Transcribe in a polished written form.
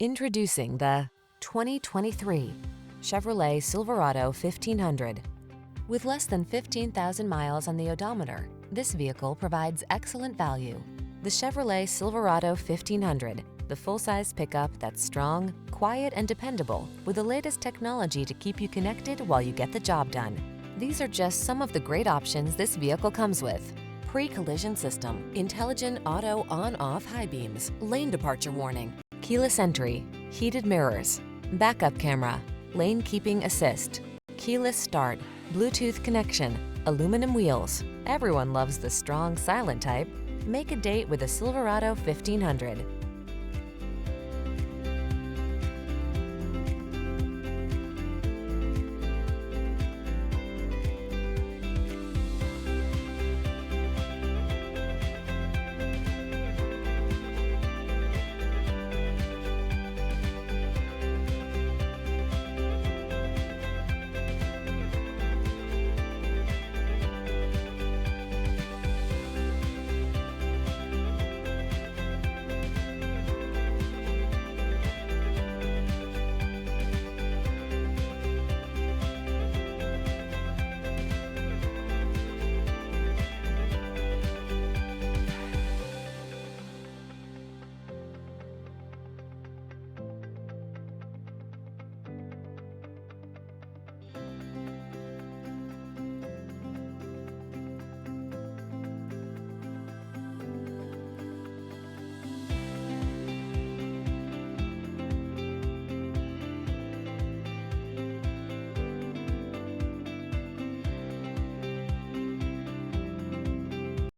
Introducing the 2023 Chevrolet Silverado 1500. With less than 15,000 miles on the odometer, this vehicle provides excellent value. The Chevrolet Silverado 1500, the full-size pickup that's strong, quiet, and dependable, with the latest technology to keep you connected while you get the job done. These are just some of the great options this vehicle comes with: pre-collision system, intelligent auto on-off high beams, lane departure warning, keyless entry, heated mirrors, backup camera, lane keeping assist, keyless start, Bluetooth connection, aluminum wheels. Everyone loves the strong, silent type. Make a date with a Silverado 1500.